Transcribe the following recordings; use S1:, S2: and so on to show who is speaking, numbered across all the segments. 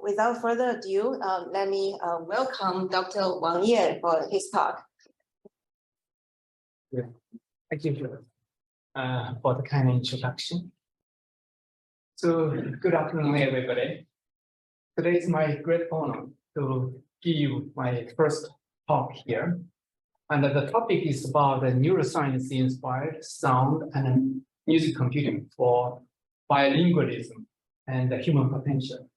S1: without further ado, let me welcome Dr. Wang for his talk.
S2: Yeah. Thank you for the kind introduction. So, good afternoon, everybody. Today is my great honor to give my first talk here. And the topic is about the neuroscience-inspired sound and music computing for bilingualism and the human potential.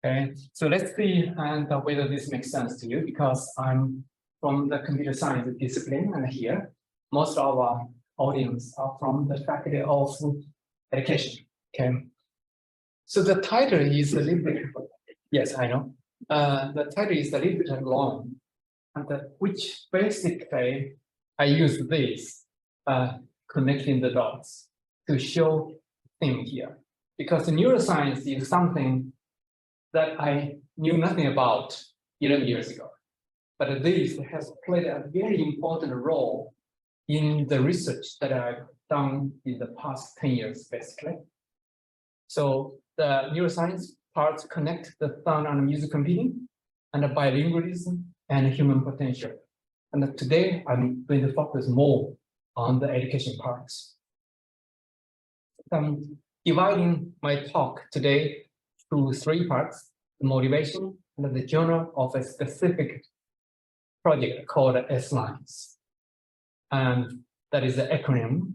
S2: Okay, so let's see whether this makes sense to you, because I'm from the computer science discipline, and here most of our audience are from the faculty of education. Okay, so the title is a little bit, yes, I know. The title is a little bit long, and which basically I use this connecting the dots to show thing here, because the neuroscience is something that I knew nothing about 11 years ago, but this has played a very important role in the research that I've done in the past 10 years, basically. So the neuroscience parts connect the sound and music computing, and the bilingualism and human potential. And today I'm going to focus more on the education parts. I'm dividing my talk today to 3 parts: the motivation and the journal of a specific project called S-Lines. And that is the acronym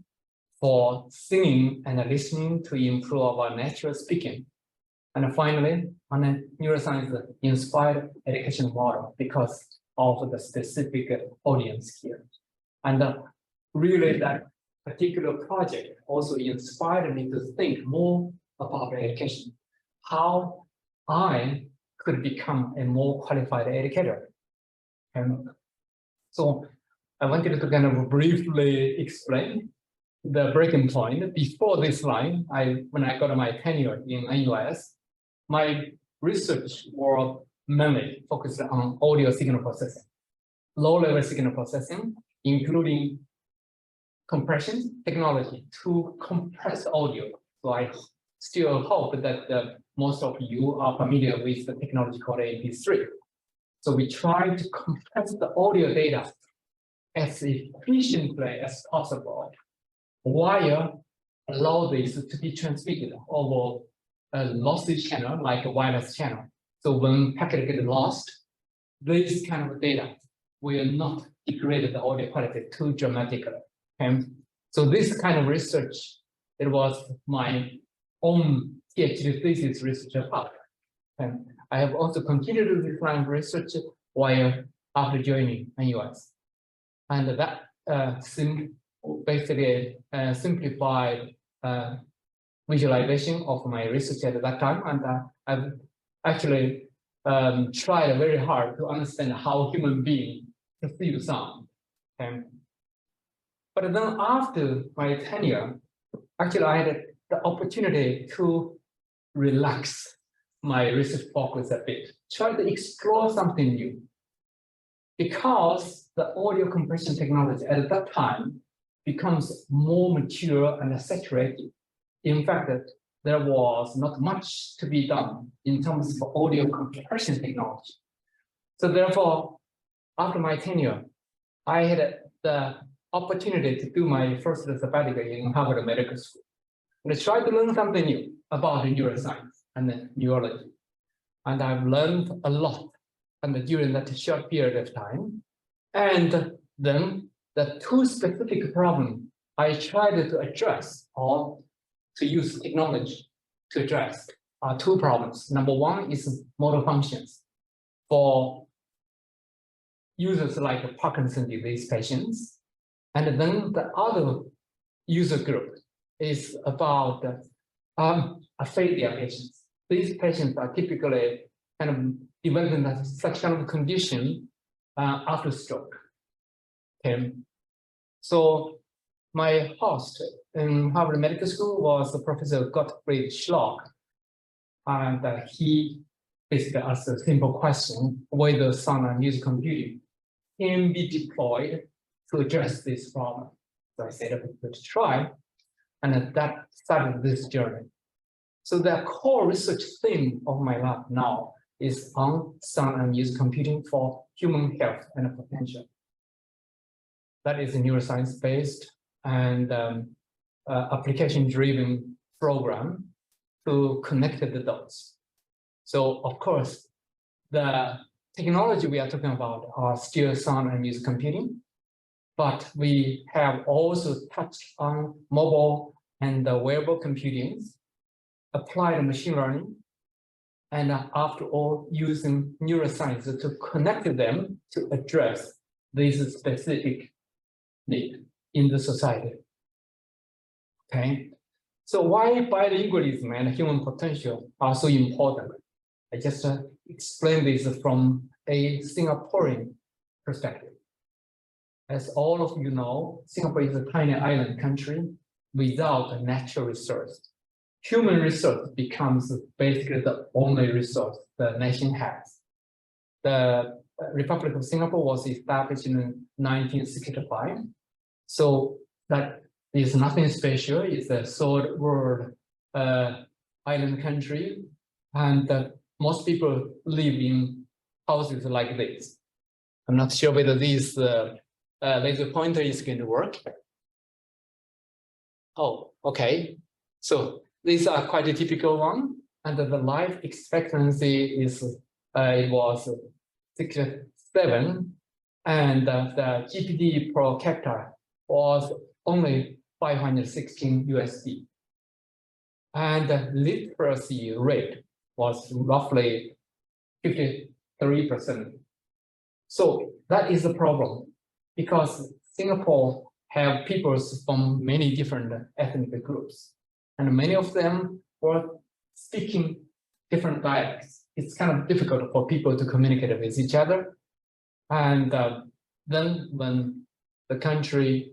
S2: for singing and listening to improve our natural speaking. And finally, on a neuroscience-inspired education model, because of the specific audience here. And really that particular project also inspired me to think more about education, how I could become a more qualified educator. And so I wanted to kind of briefly explain the breaking point. Before this line, when I got my tenure in NUS, my research was mainly focused on audio signal processing, low-level signal processing, including compression technology to compress audio. So I still hope that most of you are familiar with the technology called MP3. So we try to compress the audio data as efficiently as possible, while allow this to be transmitted over a lossy channel like a wireless channel. So when packet gets lost, this kind of data will not degrade the audio quality too dramatically. Okay? So this kind of research, it was my own PhD thesis research part. And I have also continued this line of research while after joining NUS. And that basically simplified visualization of my research at that time. And I've actually tried very hard to understand how human beings perceive sound. Okay? But then after my tenure, actually I had the opportunity to relax my research focus a bit, try to explore something new. Because the audio compression technology at that time becomes more mature and saturated. In fact, there was not much to be done in terms of audio compression technology. So therefore, after my tenure, I had the opportunity to do my first sabbatical in Harvard Medical School. And I tried to learn something new about neuroscience and neurology. And I've learned a lot during that short period of time. And then the 2 specific problems I tried to address, or to use technology to address, are 2 problems. Number 1 is motor functions for users like Parkinson's disease patients. And then the other user group is about aphasia patients. These patients are typically kind of developing such kind of condition after stroke. Okay. So my host in Harvard Medical School was Professor Gottfried Schlock, and he basically asked a simple question: whether sound and music computing can be deployed to address this problem. So I said, let's try, and that started this journey. So the core research theme of my lab now is on sound and music computing for human health and potential. That is a neuroscience-based and application-driven program to connect the dots. So, of course, the technology we are talking about are still sound and music computing, but we have also touched on mobile and wearable computing, applied machine learning, and after all, using neuroscience to connect them to address this specific need in the society. Okay, so why bilingualism and human potential are so important? I just explained this from a Singaporean perspective. As all of you know, Singapore is a tiny island country without a natural resource. Human resource becomes basically the only resource the nation has. The Republic of Singapore was established in 1965. So that is nothing special. It's a third world island country. And most people live in houses like this. I'm not sure whether this laser pointer is going to work. Oh, okay. So these are quite a typical one. And the life expectancy is, it was 67. And the GDP per capita was only 516 USD. And the literacy rate was roughly 53%. So that is the problem, because Singapore have people from many different ethnic groups, and many of them were speaking different dialects. It's kind of difficult for people to communicate with each other. And then when the country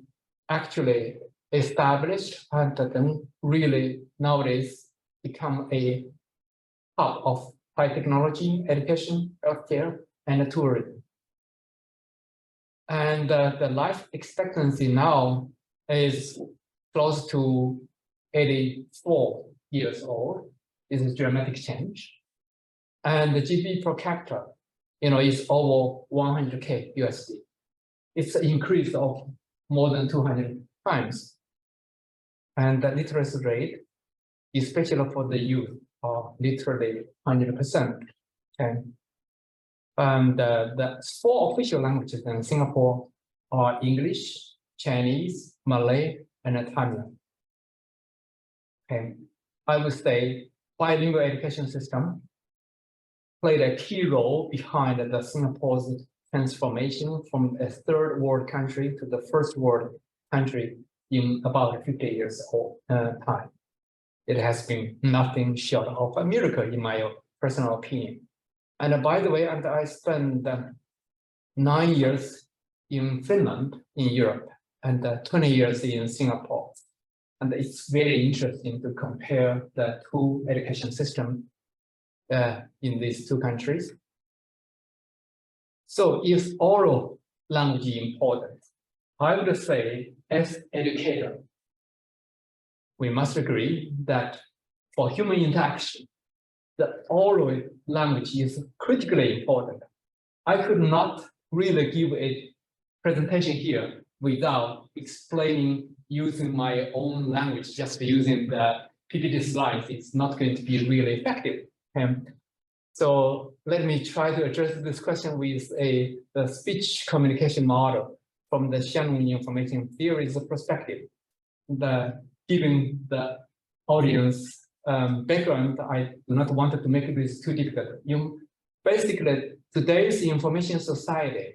S2: actually established and then really nowadays become a hub of high technology, education, healthcare, and tourism. And the life expectancy now is close to 84 years old. It's a dramatic change. And the GDP per capita, is over 100K USD. It's an increase of more than 200 times. And the literacy rate, especially for the youth, are literally 100%. Okay. And the 4 official languages in Singapore are English, Chinese, Malay, and Tamil. Okay. I would say bilingual education system played a key role behind the Singapore's transformation from a third world country to the first world country in about 50 years old time. It has been nothing short of a miracle, in my personal opinion. And by the way, I spent 9 years in Finland, in Europe, and 20 years in Singapore. And it's very interesting to compare the two education systems in these two countries. So is oral language important? I would say, as educator, we must agree that for human interaction, the oral language is critically important. I could not really give a presentation here without explaining using my own language, just using the PPT slides. It's not going to be really effective. So let me try to address this question with the speech communication model from the Shannon information theory's perspective. Giving the audience background, I do not want to make this too difficult. Basically, today's information society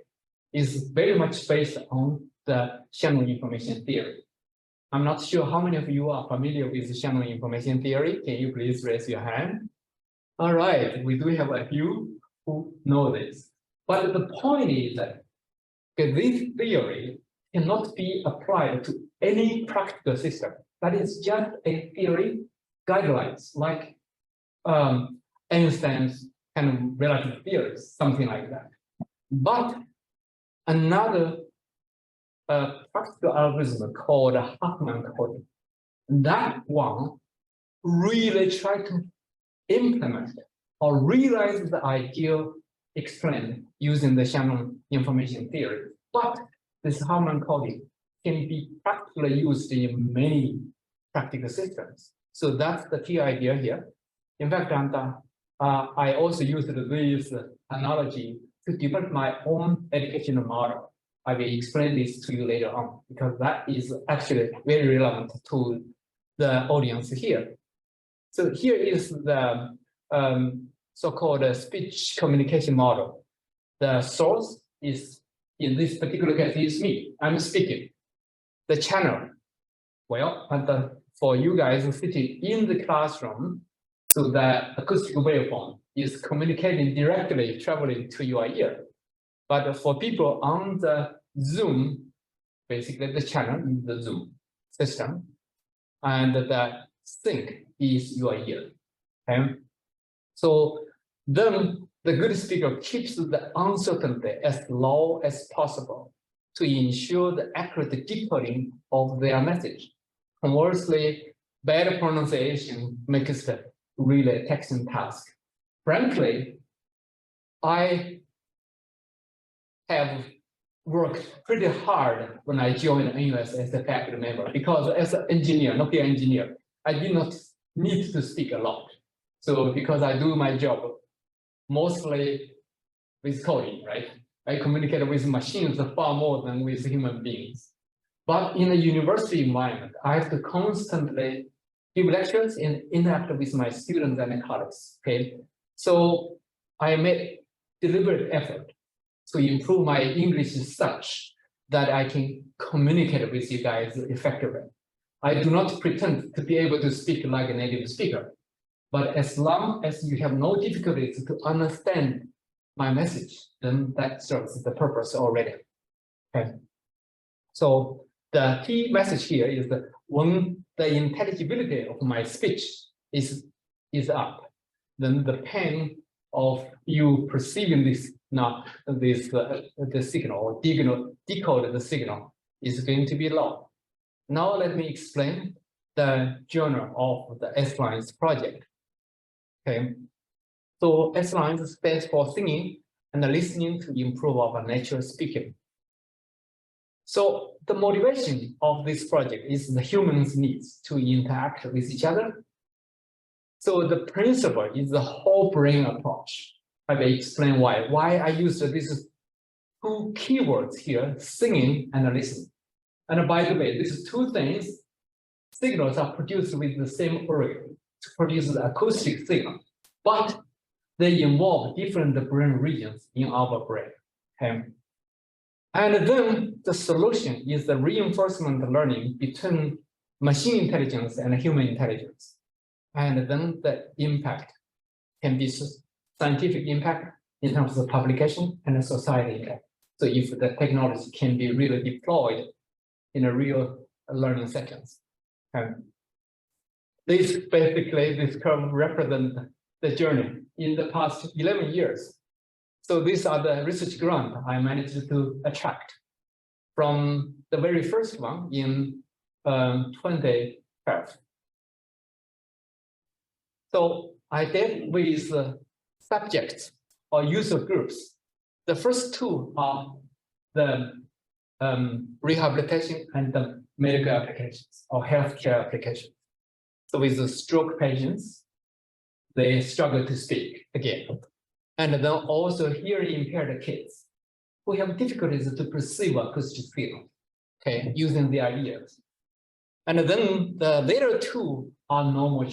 S2: is very much based on the Shannon information theory. I'm not sure how many of you are familiar with the Shannon information theory. Can you please raise your hand? All right, we do have a few who know this. But the point is that this theory cannot be applied to any practical system. That is just a theory, guidelines, like Einstein's kind of relative theories, something like that. But another practical algorithm called Huffman coding, that one really try to implement or realize the idea explained using the Shannon information theory. But this Harman coding can be practically used in many practical systems. So that's the key idea here. In fact, I also used this analogy to develop my own educational model. I will explain this to you later on, because that is actually very relevant to the audience here. So here is the so-called speech communication model. The source is, in this particular case, is me. I'm speaking. The channel, well, and for you guys sitting in the classroom, so the acoustic waveform is communicating directly, traveling to your ear. But for people on the Zoom, basically the channel is the Zoom system, and the sync is your ear. Okay? So then the good speaker keeps the uncertainty as low as possible to ensure the accurate decoding of their message. Conversely, bad pronunciation makes it really a taxing task. Frankly, I have worked pretty hard when I joined NUS as a faculty member, because as an engineer, nuclear engineer, I did not need to speak a lot. So because I do my job mostly with coding, right? I communicate with machines far more than with human beings. But in a university environment, I have to constantly give lectures and interact with my students and colleagues, okay? So I made deliberate effort to improve my English such that I can communicate with you guys effectively. I do not pretend to be able to speak like a native speaker, but as long as you have no difficulties to understand my message, then that serves the purpose already. Okay. So the key message here is that when the intelligibility of my speech is up, then the pain of you perceiving this the signal or decode the signal is going to be low. Now let me explain the journal of the S-Lines project. Okay, so S-Lines stands for singing and listening to improve our natural speaking. So the motivation of this project is the humans' needs to interact with each other. So the principle is the whole brain approach. I will explain why I used these two keywords here, singing and listening. And by the way, these two things, signals are produced with the same organ to produce the acoustic signal, but they involve different brain regions in our brain. Okay? And then the solution is the reinforcement learning between machine intelligence and human intelligence. And then the impact can be scientific impact in terms of publication and society impact. So if the technology can be really deployed in a real learning settings. This curve represents the journey in the past 11 years. So these are the research grants I managed to attract from the very first one in 2012. So I dealt with subjects or user groups. The first two are the rehabilitation and the medical applications or healthcare applications. So with the stroke patients, they struggle to speak again. And then also hearing impaired kids who have difficulties to perceive acoustic signal, okay, using their ears. And then the later two are normal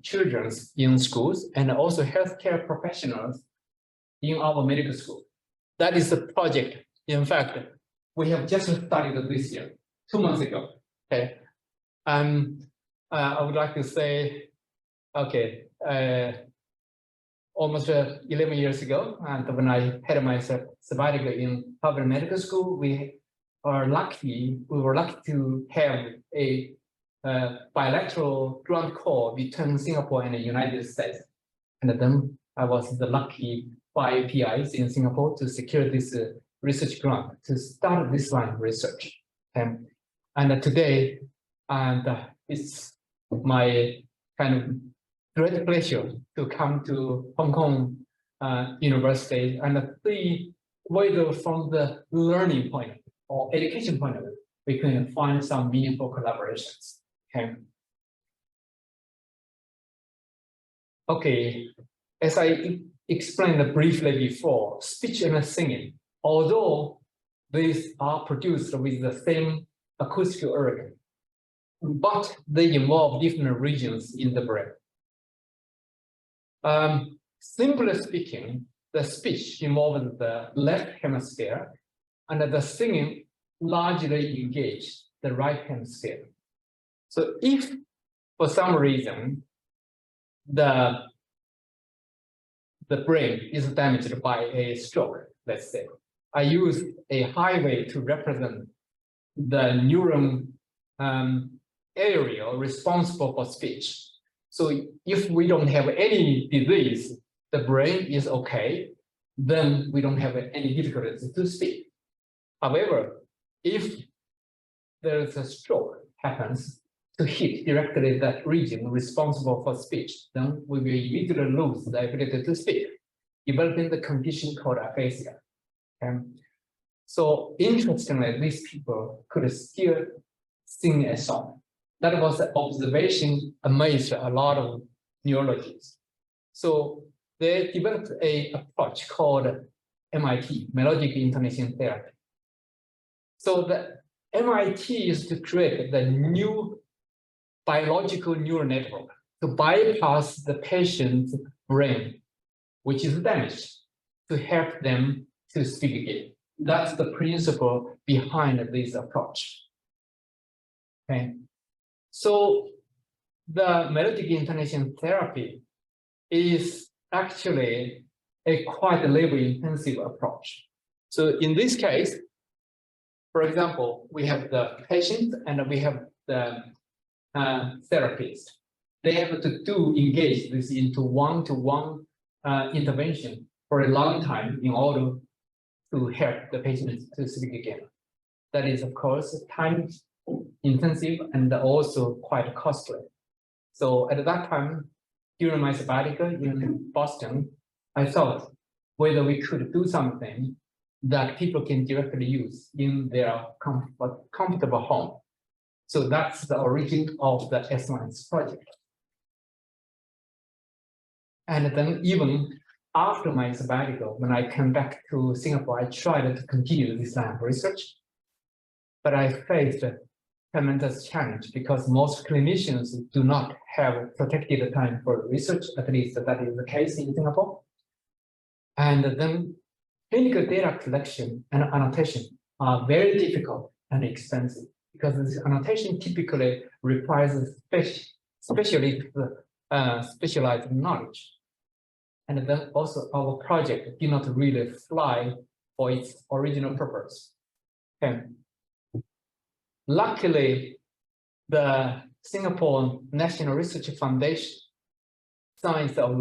S2: children in schools and also healthcare professionals in our medical school. That is the project. In fact, we have just started this year, 2 months ago. Okay, I would like to say, okay, almost 11 years ago, and when I had my sabbatical in Harvard Medical School, we were lucky to have a bilateral grant call between Singapore and the United States. And then I was the lucky 5 PIs in Singapore to secure this research grant to start this line of research. And today, it's my kind of great pleasure to come to Hong Kong University and see whether from the learning point of view or education point of view, we can find some meaningful collaborations. Okay. Okay, as I explained briefly before, speech and singing, although these are produced with the same acoustic organ, but they involve different regions in the brain. Simply speaking, the speech involves the left hemisphere, and the singing largely engages the right hemisphere. So if for some reason the brain is damaged by a stroke, let's say, I use a highway to represent the neuron area responsible for speech. So if we don't have any disease, the brain is okay, then we don't have any difficulties to speak. However, if there is a stroke happens to hit directly that region responsible for speech, then we will immediately lose the ability to speak, developing the condition called aphasia. So interestingly, these people could still sing a song. That was an observation amazed a lot of neurologists. So they developed an approach called MIT, melodic intonation therapy. So the MIT is to create the new biological neural network to bypass the patient's brain, which is damaged, to help them to speak again. That's the principle behind this approach. Okay. So the melodic intonation therapy is actually a quite labor-intensive approach. So in this case, for example, we have the patient and we have the therapist. They have to engage this into one-to-one intervention for a long time in order to help the patient to speak again. That is, of course, time intensive and also quite costly. So at that time, during my sabbatical in Boston, I thought whether we could do something that people can directly use in their comfortable home. So that's the origin of the SMC project. And then even after my sabbatical, when I came back to Singapore, I tried to continue this line of research, but I faced a tremendous challenge because most clinicians do not have protected time for research, at least that is the case in Singapore. And then clinical data collection and annotation are very difficult and expensive because this annotation typically requires specialized knowledge. And then also our project did not really fly for its original purpose. Okay. Luckily, the Singapore National Research Foundation Science of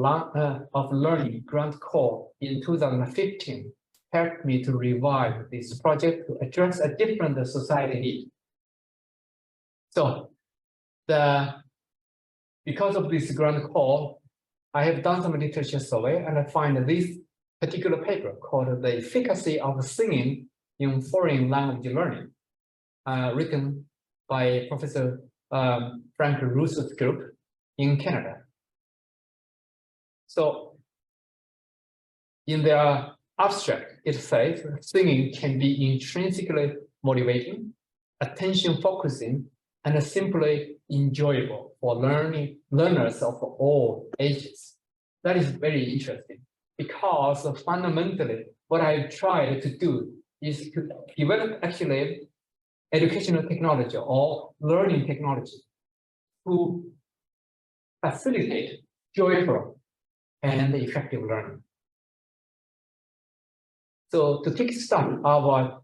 S2: Learning grant call in 2015 helped me to revive this project to address a different society need. So because of this grant call, I have done some literature survey and I find this particular paper called The Efficacy of Singing in Foreign Language Learning, written by Professor Frank Russo's group in Canada. So in their abstract, it says singing can be intrinsically motivating, attention focusing, and simply enjoyable for learners of all ages. That is very interesting because fundamentally what I've tried to do is to develop actually educational technology or learning technology to facilitate joyful and effective learning. So to kickstart our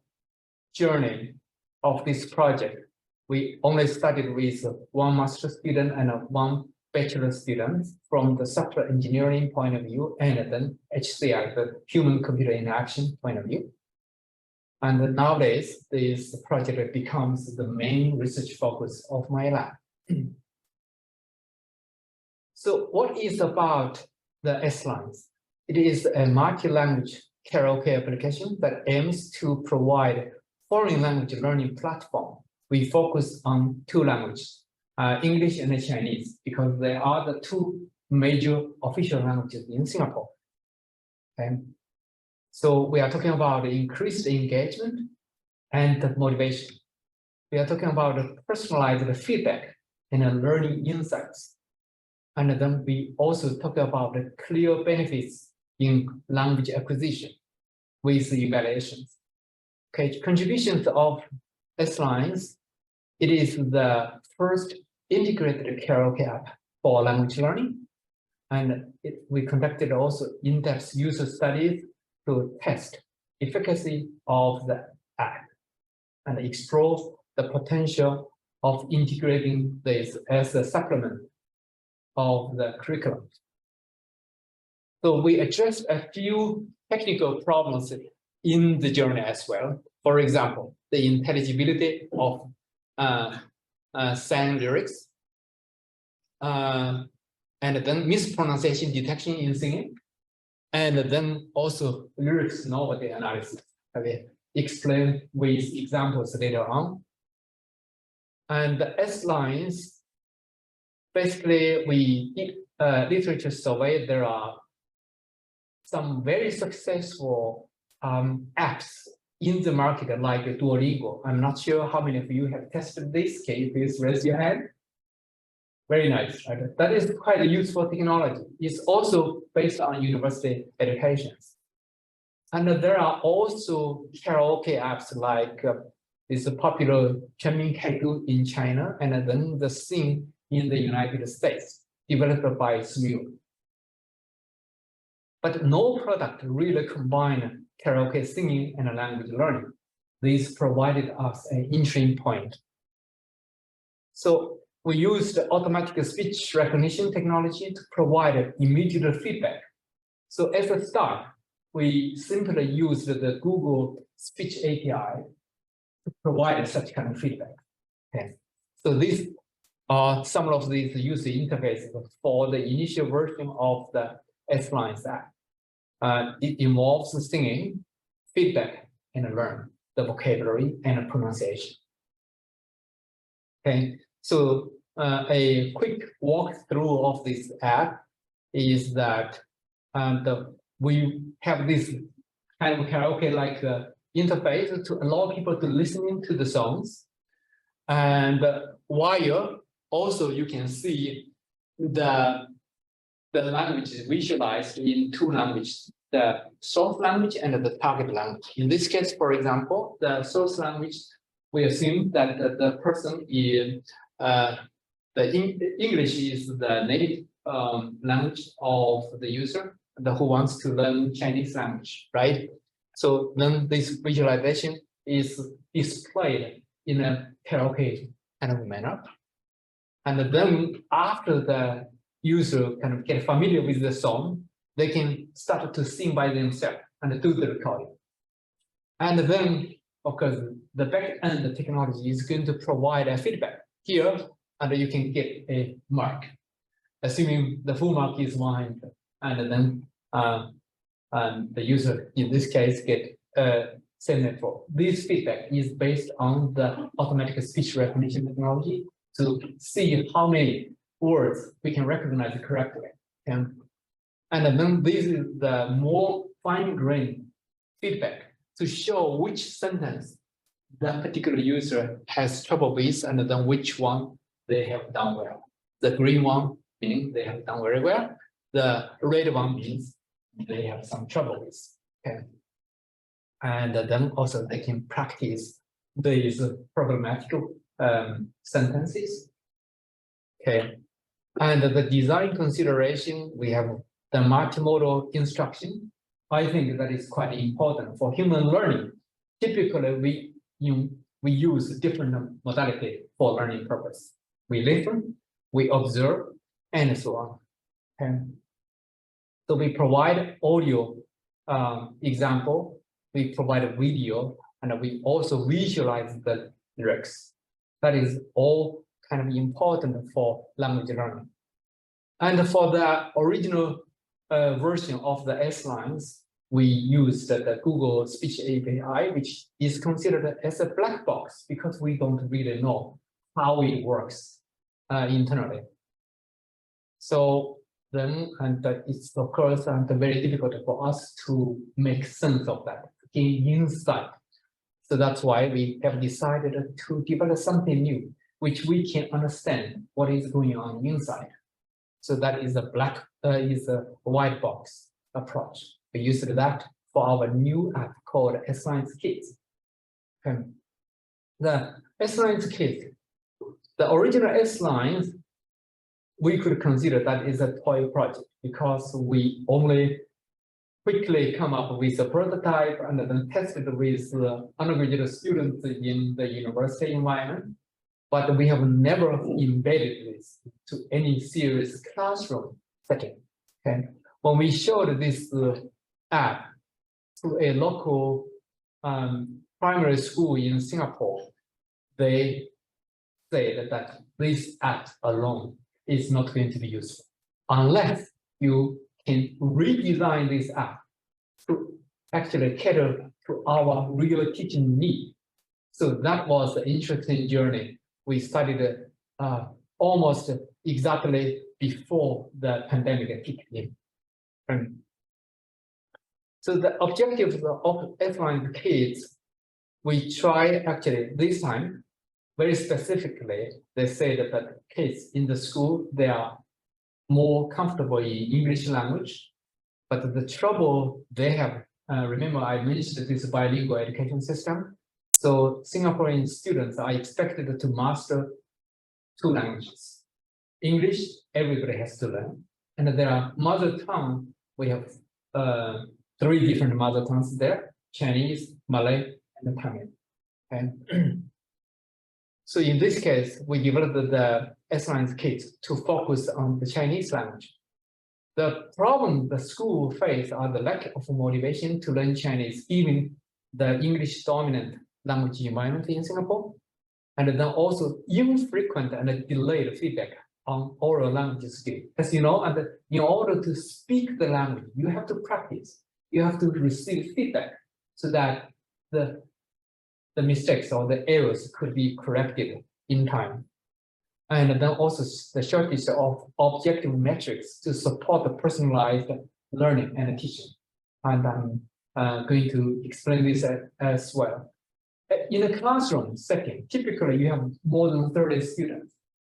S2: journey of this project, we only started with one master student and one bachelor student from the software engineering point of view, and then HCI, the human-computer interaction point of view. And nowadays, this project becomes the main research focus of my lab. So what is about the S-Lines? It is a multi-language karaoke application that aims to provide foreign language learning platform. We focus on two languages, English and Chinese, because they are the two major official languages in Singapore. Okay. So we are talking about increased engagement and motivation. We are talking about personalized feedback and learning insights. And then we also talk about the clear benefits in language acquisition with evaluations. Okay, contributions of S-Lines. It is the first integrated karaoke app for language learning. And we conducted also in-depth user studies to test efficacy of the app and explore the potential of integrating this as a supplement of the curriculum. So we addressed a few technical problems in the journey as well. For example, the intelligibility of sang lyrics, and then mispronunciation detection in singing, and then also lyrics novelty analysis. I will explain with examples later on. And the S-Lines, basically, we did a literature survey. There are some very successful apps in the market, like Duolingo. I'm not sure how many of you have tested this. Can you please raise your hand? Very nice. Right? That is quite a useful technology. It's also based on university educations. And there are also karaoke apps like this popular Chenming Kaidu in China, and then the Sing in the United States, developed by SMC. But no product really combined karaoke singing and language learning. This provided us an entry point. So we used automatic speech recognition technology to provide immediate feedback. So as a start, we simply used the Google Speech API to provide such kind of feedback. Okay. So these are some of these user interfaces for the initial version of the S-Lines app. It involves singing, feedback, and learn the vocabulary and pronunciation. Okay, so a quick walkthrough of this app is that we have this kind of karaoke-like interface to allow people to listen to the songs, and while also you can see the language is visualized in two languages, the source language and the target language. In this case, for example, the source language, we assume that the person is, English is the native language of the user who wants to learn Chinese language, right? So then this visualization is displayed in a karaoke kind of manner. And then after the user kind of get familiar with the song, they can start to sing by themselves and do the recording. And then, of course, the back-end technology is going to provide a feedback here, and you can get a mark, assuming the full mark is 100, and then the user, in this case, get 74. This feedback is based on the automatic speech recognition technology to see how many words we can recognize correctly. And then this is the more fine-grained feedback to show which sentence that particular user has trouble with, and then which one they have done well. The green one meaning they have done very well. The red one means they have some trouble with. Okay. And then also they can practice these problematic sentences. Okay. And the design consideration, we have the multimodal instruction. I think that is quite important for human learning. Typically, we use different modality for learning purpose. We listen, we observe, and so on. Okay. So we provide audio example, we provide a video, and we also visualize the lyrics. That is all kind of important for language learning. And for the original version of the S-lines, we used the Google Speech API, which is considered as a black box because we don't really know how it works internally. So then, and it's of course very difficult for us to make sense of that, gain insight. So that's why we have decided to develop something new, which we can understand what is going on inside. So that is a white box approach. We used that for our new app called SMC. Okay. The SMC, the original S-lines, we could consider that is a toy project because we only quickly come up with a prototype and then tested with undergraduate students in the university environment. But we have never embedded this to any serious classroom setting. Okay, when we showed this app to a local primary school in Singapore, they said that this app alone is not going to be useful unless you can redesign this app to actually cater to our real teaching need. So that was an interesting journey. We started almost exactly before the pandemic kicked in. So the objectives of S-line kids, we try actually this time, very specifically, they say that kids in the school, they are more comfortable in English language, but the trouble they have, remember I mentioned this bilingual education system. So Singaporean students are expected to master 2 languages. English, everybody has to learn. And there are mother tongue, we have 3 different mother tongues there, Chinese, Malay, and Tamil. Okay. So in this case, we developed the S-lines kit to focus on the Chinese language. The problem the school face are the lack of motivation to learn Chinese, even the English dominant language environment in Singapore, and then also infrequent and delayed feedback on oral language skill. As you know, and in order to speak the language, you have to practice. You have to receive feedback so that the mistakes or the errors could be corrected in time. And then also the shortage of objective metrics to support the personalized learning and teaching. And I'm going to explain this as well. In a classroom setting, typically you have more than 30 students.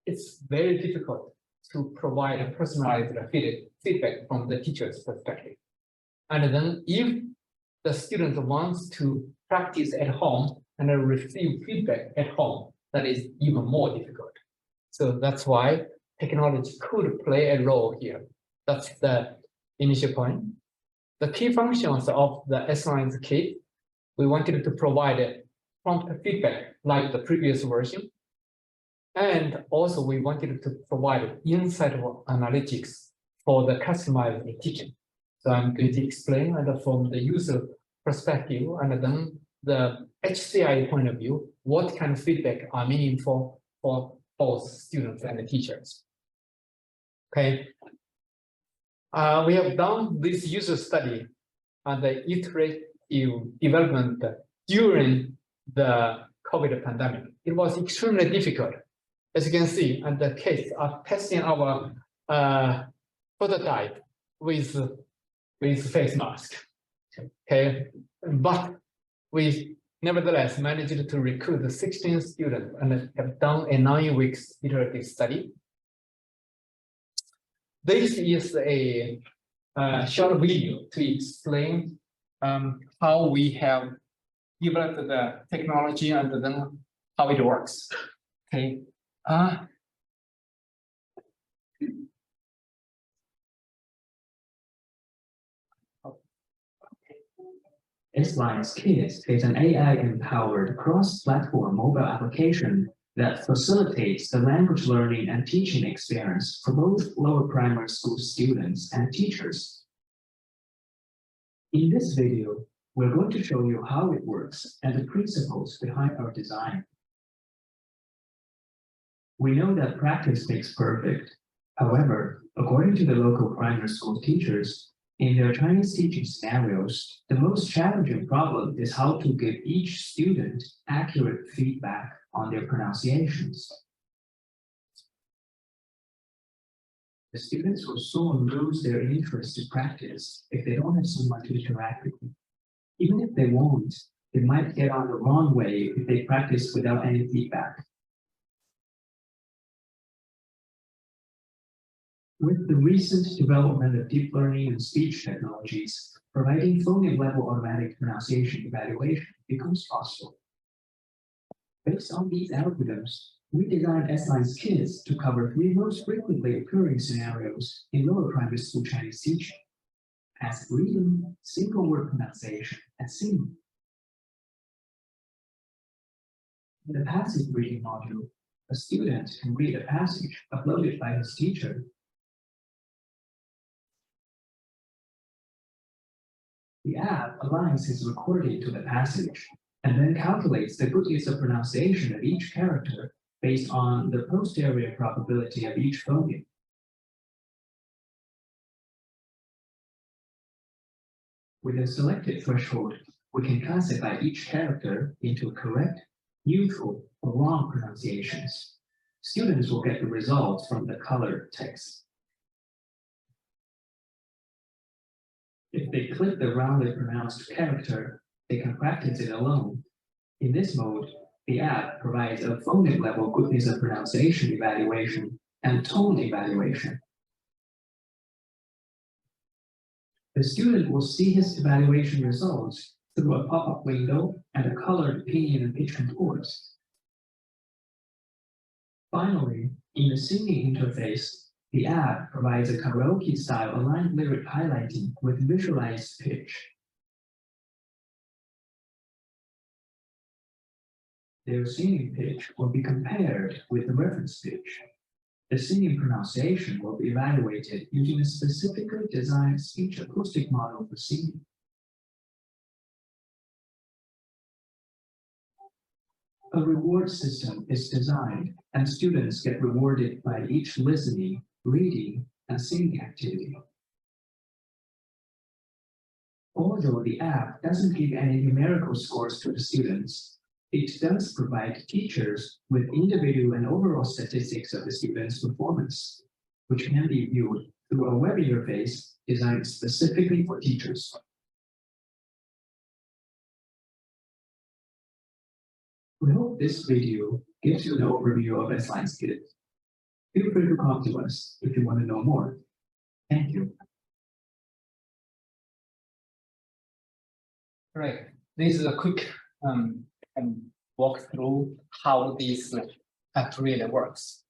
S2: It's very difficult to provide a personalized feedback from the teacher's perspective. And then if the student wants to practice at home and receive feedback at home, that is even more difficult. So that's why technology could play a role here. That's the initial point. The key functions of the S-lines kit, we wanted to provide prompt feedback like the previous version. And also we wanted to provide insightful analytics for the customized teaching. So I'm going to explain and from the user perspective and then the HCI point of view, what kind of feedback are meaningful for both students and the teachers. Okay. We have done this user study and the iterative development during the COVID pandemic. It was extremely difficult. As you can see, and the kids are testing our prototype with face mask. Okay, but we nevertheless managed to recruit 16 students and have done a 9 weeks iterative study. This is a short video to explain how we have developed the technology and then how it works. Okay.
S3: S-lines Kids is an AI-empowered cross-platform mobile application that facilitates the language learning and teaching experience for both lower primary school students and teachers. In this video, we're going to show you how it works and the principles behind our design. We know that practice makes perfect, However, according to the local primary school teachers, in their Chinese teaching scenarios, the most challenging problem is how to give each student accurate feedback on their pronunciations. The students will soon lose their interest to practice if they don't have someone to interact with. Even if they won't, they might get on the wrong way if they practice without any feedback. With the recent development of deep learning and speech technologies, providing phoneme-level automatic pronunciation evaluation becomes possible. Based on these algorithms, we designed S-Line's quiz to cover 3 most frequently occurring scenarios in lower primary school Chinese teaching, as reading, single word pronunciation, and singing. In the passive reading module, a student can read a passage uploaded by his teacher. The app aligns his recording to the passage and then calculates the goodness of pronunciation of each character based on the posterior probability of each phoneme. With a selected threshold, we can classify each character into correct, neutral, or wrong pronunciations. Students will get the results from the colored text. If they click the wrongly pronounced character, they can practice it alone. In this mode, the app provides a phoneme-level goodness of pronunciation evaluation and tone evaluation. The student will see his evaluation results through a pop-up window and a colored pinyin and pitch contours. Finally, in the singing interface, the app provides a karaoke-style aligned lyric highlighting with visualized pitch. Their singing pitch will be compared with the reference pitch. The singing pronunciation will be evaluated using a specifically designed speech acoustic model for singing. A reward system is designed, and students get rewarded by each listening, reading, and singing activity. Although the app doesn't give any numerical scores to the students, it does provide teachers with individual and overall statistics of the students' performance, which can be viewed through a web interface designed specifically for teachers. We hope this video gives you an overview of S-Line's quiz. Feel free to come to us if you want to know more. Thank you.
S2: Right. This is a quick walk through how this app really works.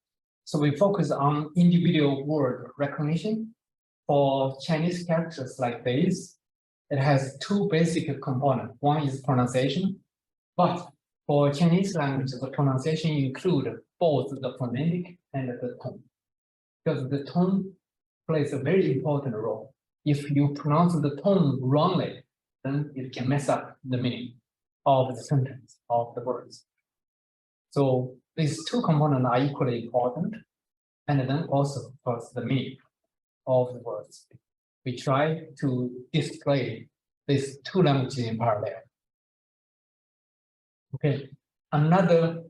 S2: So we focus on individual word recognition. For Chinese characters like this, it has 2 basic components. One is pronunciation, but for Chinese language, the pronunciation includes both the phonetic and the tone, because the tone plays a very important role. If you pronounce the tone wrongly, then it can mess up the meaning of the sentence, of the words. So these 2 components are equally important. And then also, of course, the meaning of the words. We try to display these 2 languages in parallel. Okay, another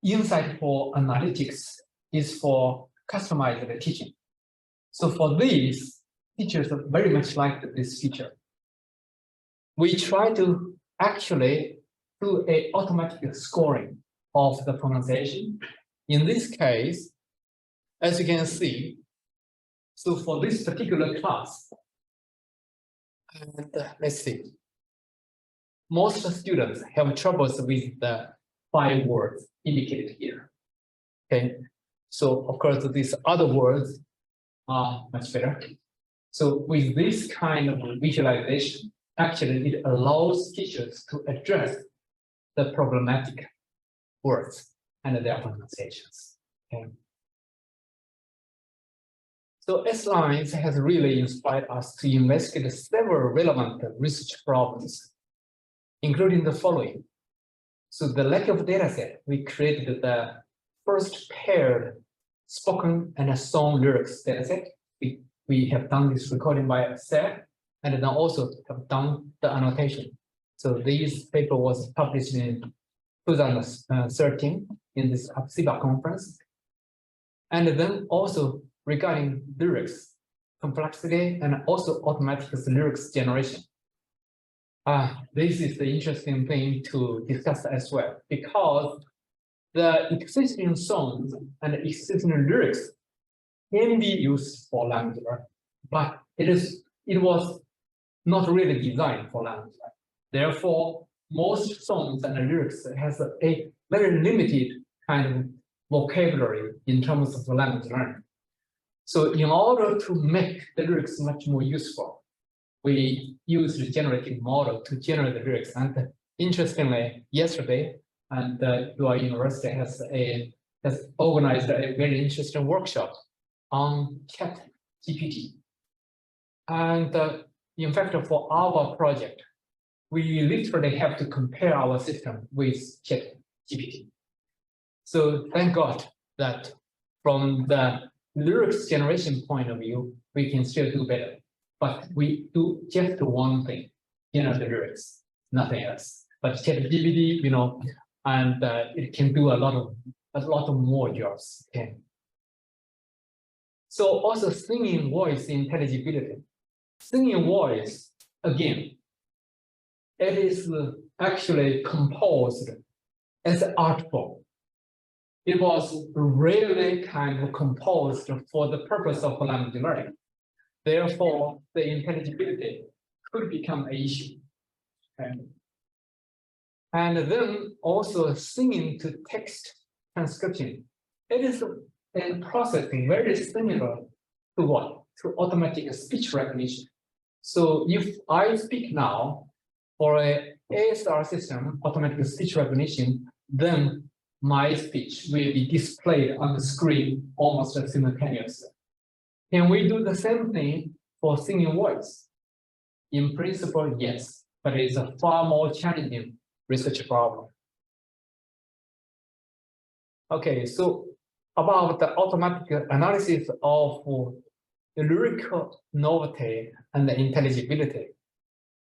S2: insight for analytics is for customized teaching. So for these, teachers very much like this feature. We try to actually do an automatic scoring of the pronunciation. In this case, as you can see, so for this particular class, and let's see, most students have troubles with the 5 words indicated here. Okay, so of course these other words are much better. So with this kind of visualization, actually it allows teachers to address the problematic words and their pronunciations. Okay. So S-Lines has really inspired us to investigate several relevant research problems, including the following. So the lack of data set, we created the first paired spoken and song lyrics dataset. We have done this recording by itself, and then also have done the annotation. So this paper was published in 2013 in this APSIBA conference. And then also regarding lyrics, complexity, and also automatic lyrics generation. This is the interesting thing to discuss as well, because the existing songs and existing lyrics can be used for language learning, but it was not really designed for language learning. Therefore, most songs and lyrics has a very limited kind of vocabulary in terms of language learning. So in order to make the lyrics much more useful, we use the generative model to generate the lyrics. And interestingly, yesterday, and your university has organized a very interesting workshop on ChatGPT. And in fact, for our project, we literally have to compare our system with ChatGPT. So thank God that from the lyrics generation point of view, we can still do better. But we do just one thing, generate the lyrics, nothing else. But ChatGPT, you know, and it can do a lot of more jobs. Okay. So also singing voice intelligibility. Singing voice, again, it is actually composed as an art form. It was really kind of composed for the purpose of language learning. Therefore, the intelligibility could become an issue. Okay. And then also singing to text transcription. It is a process very similar to what? To automatic speech recognition. So if I speak now for a ASR system, automatic speech recognition, then my speech will be displayed on the screen almost simultaneously. Can we do the same thing for singing voice? In principle, yes, but it's a far more challenging research problem. Okay, so about the automatic analysis of the lyrical novelty and the intelligibility.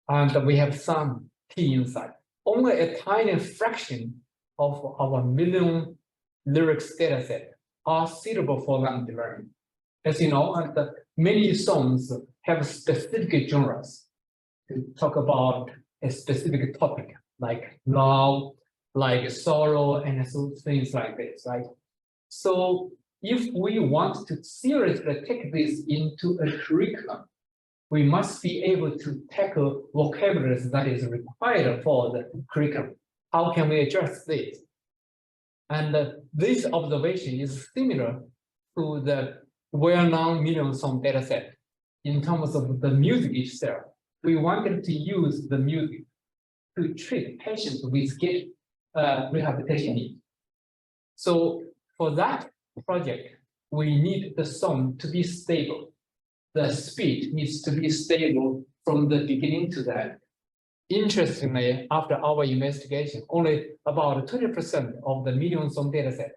S2: And we have some key insight. Only a tiny fraction of our million lyrics dataset are suitable for language learning. As you know, and many songs have specific genres to talk about a specific topic, like love, like sorrow, and so things like this, right? So if we want to seriously take this into a curriculum, we must be able to tackle vocabularies that is required for the curriculum. How can we address this? And this observation is similar to the well-known million song dataset in terms of the music itself. We wanted to use the music to treat patients with rehabilitation needs. So for that project, we need the song to be stable. The speed needs to be stable from the beginning to the end. Interestingly, after our investigation, only about 20% of the million song dataset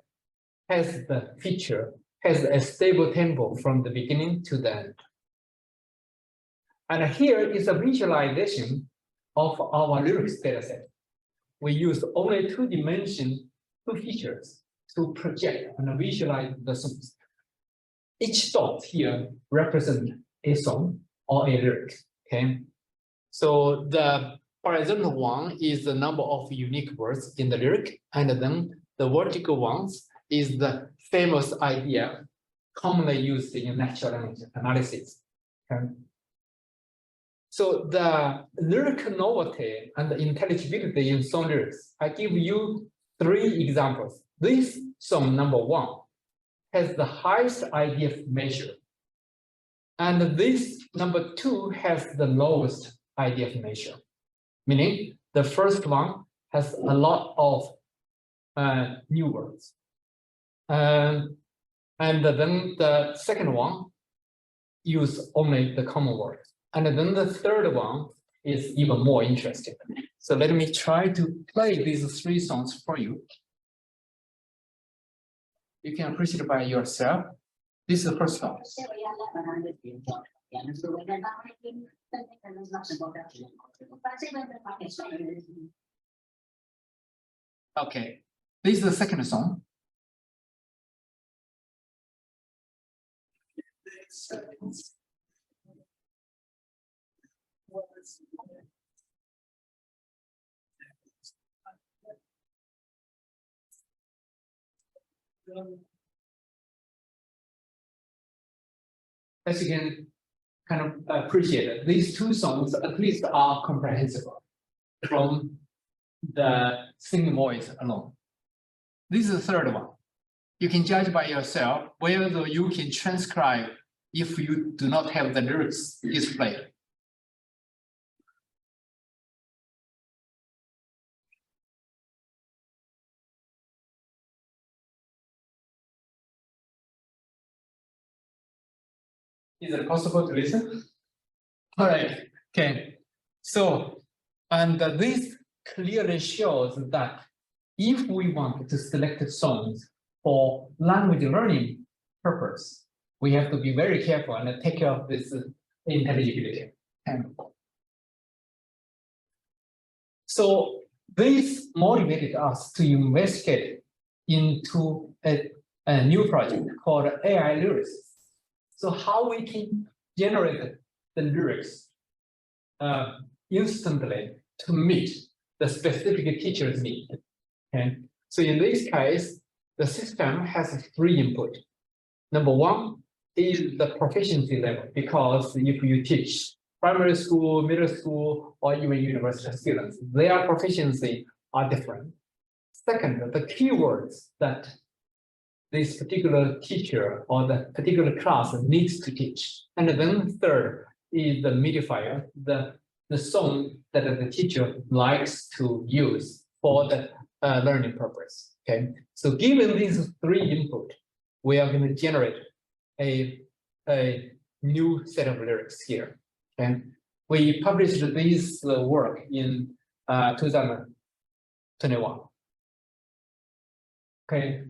S2: has a stable tempo from the beginning to the end. And here is a visualization of our lyrics dataset. We use only two features to project and visualize the songs. Each dot here represents a song or a lyric. Okay, so the horizontal one is the number of unique words in the lyric, and then the vertical ones is the famous idea commonly used in natural language analysis. Okay. So the lyrical novelty and the intelligibility in song lyrics, I give you 3 examples. This song number 1 has the highest IDF measure, and this number 2 has the lowest IDF measure, meaning the first one has a lot of new words, and then the second one use only the common words, and then the third one is even more interesting. So let me try to play these 3 songs for you. you can appreciate by yourself. This is the first one. Okay, this is the second song. As you can kind of appreciate it, these two songs at least are comprehensible from the singing voice alone. This is the third one. You can judge by yourself whether you can transcribe if you do not have the lyrics displayed. Is it possible to listen? All right, okay. So, and this clearly shows that if we want to select songs for language learning purpose, we have to be very careful and take care of this intelligibility. So this motivated us to investigate into a new project called AI lyrics. So how we can generate the lyrics instantly to meet the specific teacher's need. Okay. So in this case, the system has 3 input. Number 1 is the proficiency level, because if you teach primary school, middle school, or even university students, their proficiency are different. Second, the keywords that this particular teacher or the particular class needs to teach. And then third is the modifier, the song that the teacher likes to use for the learning purpose. Okay, so given these 3 input, we are going to generate a new set of lyrics here. Okay, we published this work in 2021. Okay.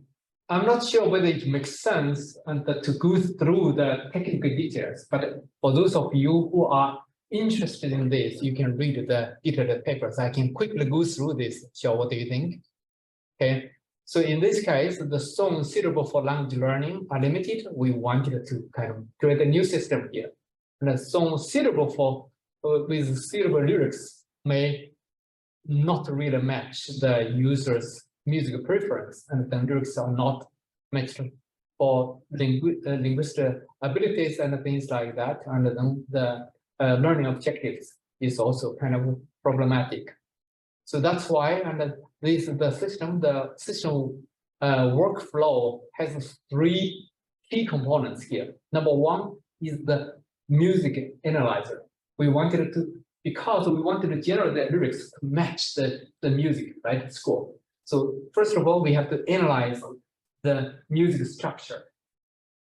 S2: I'm not sure whether it makes sense and to go through the technical details, but for those of you who are interested in this, you can read the detailed papers. I can quickly go through this. So what do you think? Okay, so in this case, the songs suitable for language learning are limited. We wanted to kind of create a new system here. And the songs suitable for with suitable lyrics may not really match the user's music preference, and the lyrics are not matched for linguistic abilities and things like that, and then the learning objectives is also kind of problematic. So that's why, and the system workflow has 3 key components here. Number 1 is the music analyzer. Because we wanted to generate the lyrics to match the music, right, score. So first of all, we have to analyze the music structure,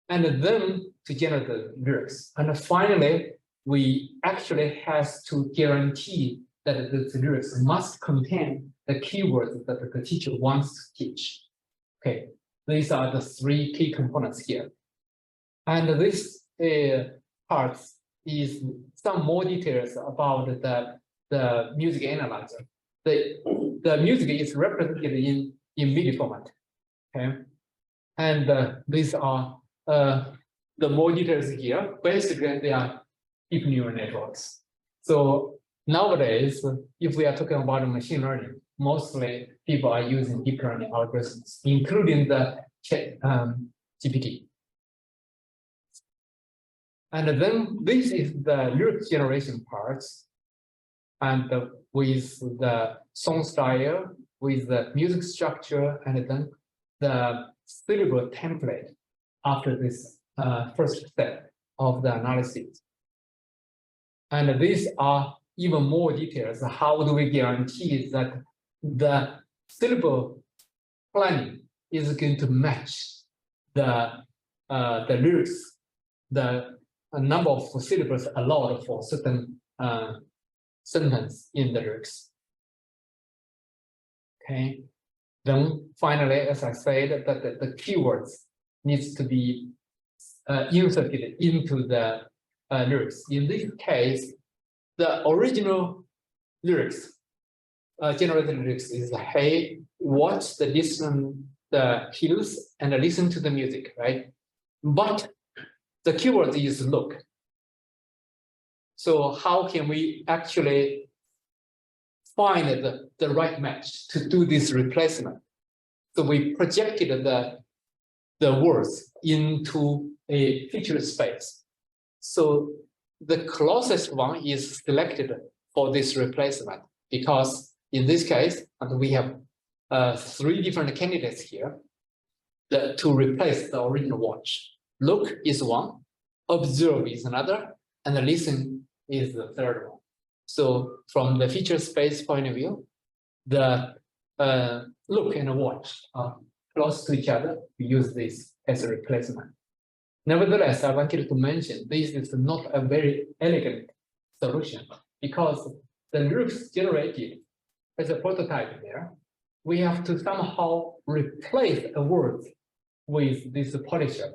S2: and then to generate the lyrics. And finally, we actually have to guarantee that the lyrics must contain the keywords that the teacher wants to teach. Okay, these are the 3 key components here. And this part is some more details about the music analyzer. The music is represented in MIDI format. Okay, and these are the more details here. Basically, they are deep neural networks. So nowadays, if we are talking about machine learning, mostly people are using deep learning algorithms, including the GPT. And then this is the lyric generation parts, and with the song style, with the music structure, and then the syllable template after this first step of the analysis. And these are even more details. How do we guarantee that the syllable planning is going to match the lyrics, the number of syllables allowed for certain sentence in the lyrics? Okay, Then finally, as I said, that the keywords needs to be inserted into the lyrics. In this case, the original lyrics, generated lyrics is, hey, watch the cues and listen to the music, right? But the keyword is look. So how can we actually find the right match to do this replacement? So we projected the words into a feature space. So the closest one is selected for this replacement, because in this case, we have 3 different candidates here to replace the original watch. Look is one, observe is another, and listen is the third one. So from the feature space point of view, the look and watch are close to each other. We use this as a replacement. Nevertheless, I wanted to mention this is not a very elegant solution, because the lyrics generated as a prototype there, we have to somehow replace a word with this polisher.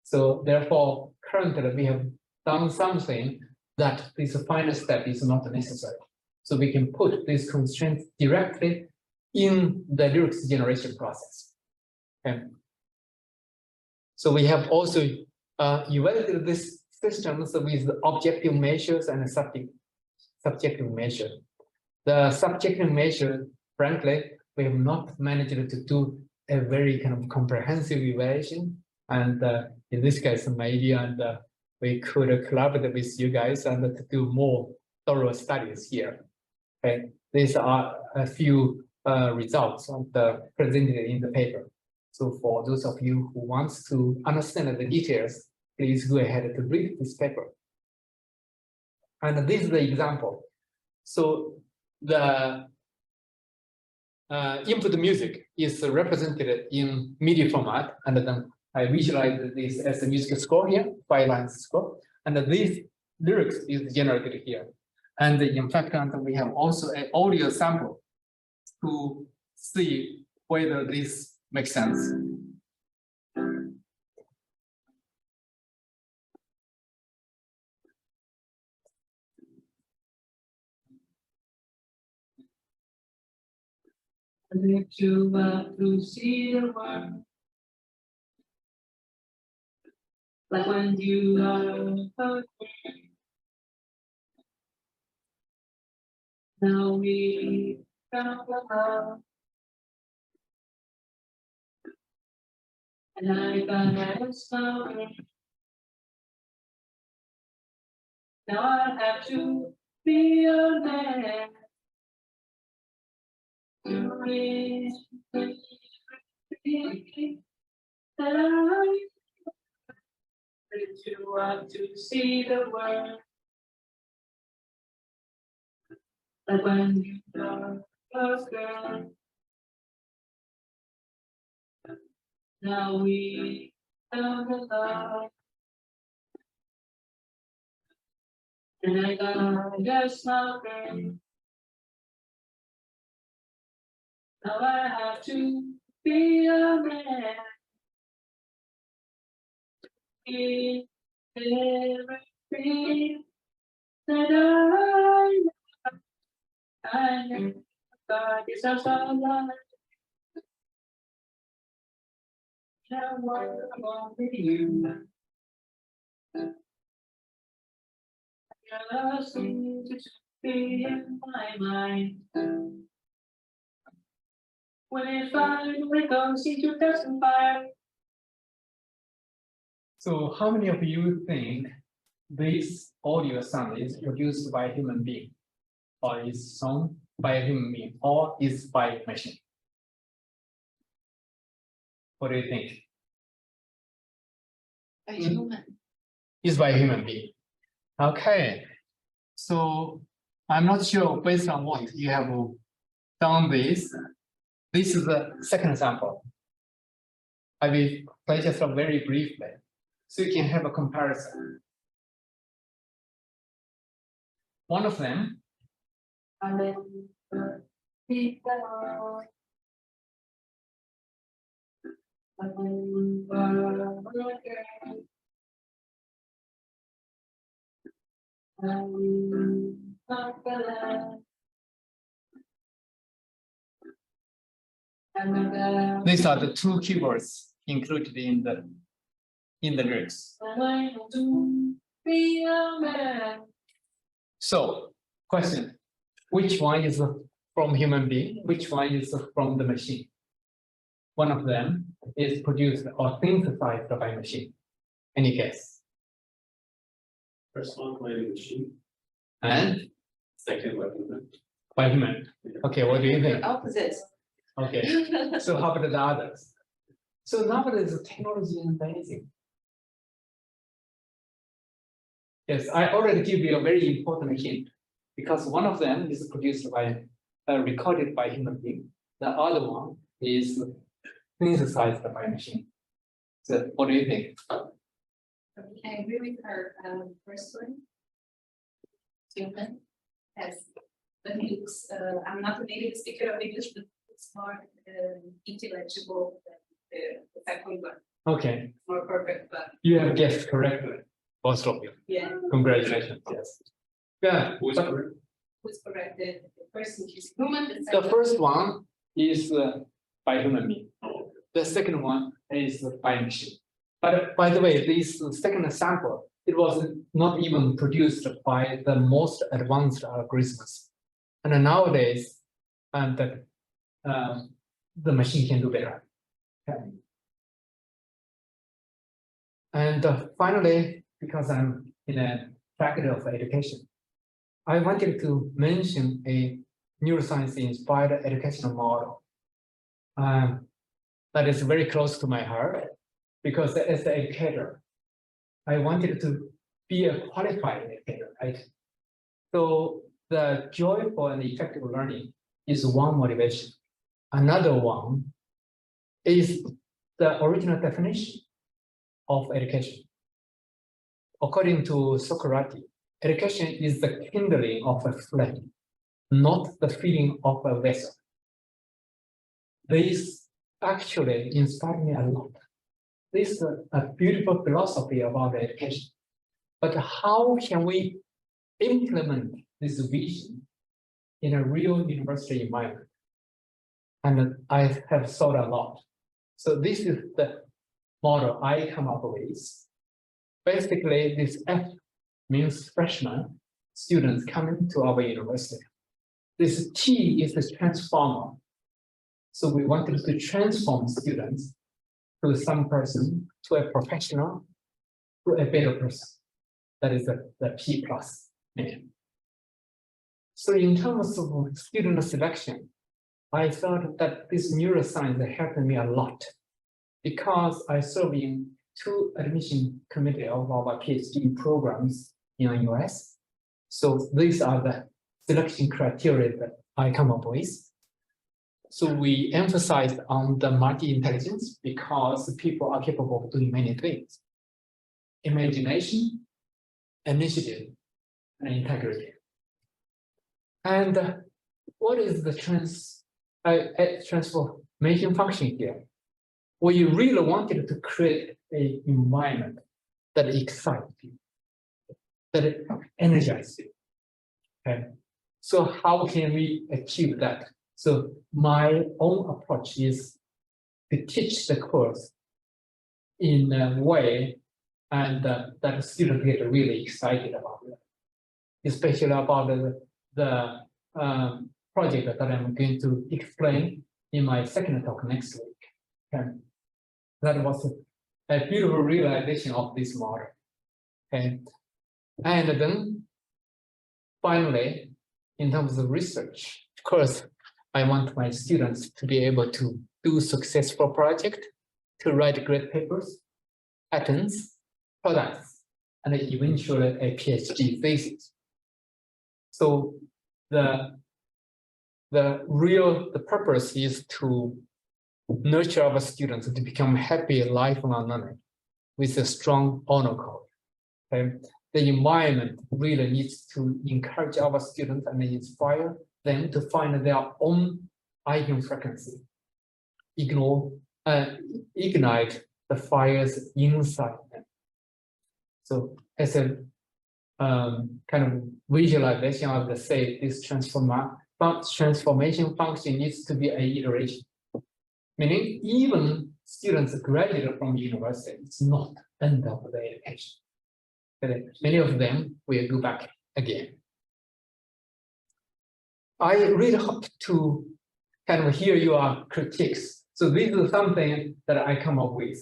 S2: So therefore, currently we have done something that this final step is not necessary. So we can put these constraints directly in the lyrics generation process. Okay. So we have also evaluated these systems with objective measures and subjective measures. The subjective measure, frankly, we have not managed to do a very kind of comprehensive evaluation. And in this case, maybe we could collaborate with you guys and to do more thorough studies here. Okay, these are a few results of presented in the paper. So for those of you who want to understand the details, please go ahead to read this paper. And this is the example. So the input music is represented in MIDI format, and then I visualize this as a music score here, 5 lines score, and this lyrics is generated here. And in fact, we have also an audio sample to see whether this makes sense.
S3: I lift you up to see the world, like when you are now we found love, and I got a smile. Now I have to be a man to reach that I lift you up to see the world, like when you are a girl. Now we found love, and I got a smile. Now I have to be a man. Be everything that I know. God is our father. I want you. I seem to be in my mind. When it finally goes into testify.
S2: So how many of you think this audio sound is produced by a human being, or is sung by a human being, or is by a machine? What do you think?
S1: A human.
S2: Is by a human being. Okay. So I'm not sure based on what you have done this. This is the second sample. I will play just very briefly, so you can have a comparison. One of them, These are the two keywords included in the lyrics. So, question: which one is from human being? Which one is from the machine? One of them is produced or synthesized by machine. Any guess?
S4: First one by the machine,
S2: And
S4: second by human.
S2: by human. Okay, what do you think?
S1: Opposite.
S2: Okay, so how about the others? So nowadays the technology is amazing. Yes, I already give you a very important hint because one of them is produced by, recorded by human being. The other one is synthesized by machine. So what do you think?
S5: I agree with her first one. Human, as but it's I'm not a native speaker of English, but it's more intelligible than the second one.
S2: Okay,
S5: More perfect, but
S2: you have guessed correctly, both of you.
S5: yeah,
S2: Congratulations. Yes. Yeah.
S4: Who is
S2: but
S4: correct?
S5: who's corrected? The person is human.
S2: the
S5: second
S2: first one is by human being. The second one is by machine. But by the way, this second sample, it was not even produced by the most advanced algorithms. And nowadays, the machine can do better. Okay. And finally, because I'm in a faculty of education, I wanted to mention a neuroscience-inspired educational model that is very close to my heart, because as an educator, I wanted to be a qualified educator, right? So the joyful and effective learning is one motivation. Another one is the original definition of education. According to Socrates, education is the kindling of a flame, not the filling of a vessel. This actually inspired me a lot. This is a beautiful philosophy about education. But how can we implement this vision in a real university environment? And I have thought a lot. So this is the model I come up with. Basically, this F means freshman students coming to our university. This T is the transformer. So we wanted to transform students to some person, to a professional, to a better person. That is the P plus name. So in terms of student selection, I felt that this neuroscience helped me a lot because I serve in 2 admission committees of our PhD programs in the US. So these are the selection criteria that I come up with. So we emphasized on the multi-intelligence because people are capable of doing many things. Imagination, initiative, and integrity. And what is the transformation function here? We really wanted to create an environment that excites you, that energizes you. Okay. So how can we achieve that? So my own approach is to teach the course in a way and that students get really excited about it, especially about the project that I'm going to explain in my second talk next week. Okay. That was a beautiful realization of this model. Okay. And then finally, in terms of research, of course, I want my students to be able to do successful project, to write great papers, patents, products, and eventually a PhD thesis. So the purpose is to nurture our students to become happy lifelong learners with a strong honor code. Okay? The environment really needs to encourage our students and inspire them to find their own IQ frequency, ignore ignite the fires inside them. So as a kind of visualization of the say this transformation function needs to be an iteration, meaning even students graduate from university, it's not end of the education. Okay. Many of them will go back again. I really hope to kind of hear your critiques. So this is something that I come up with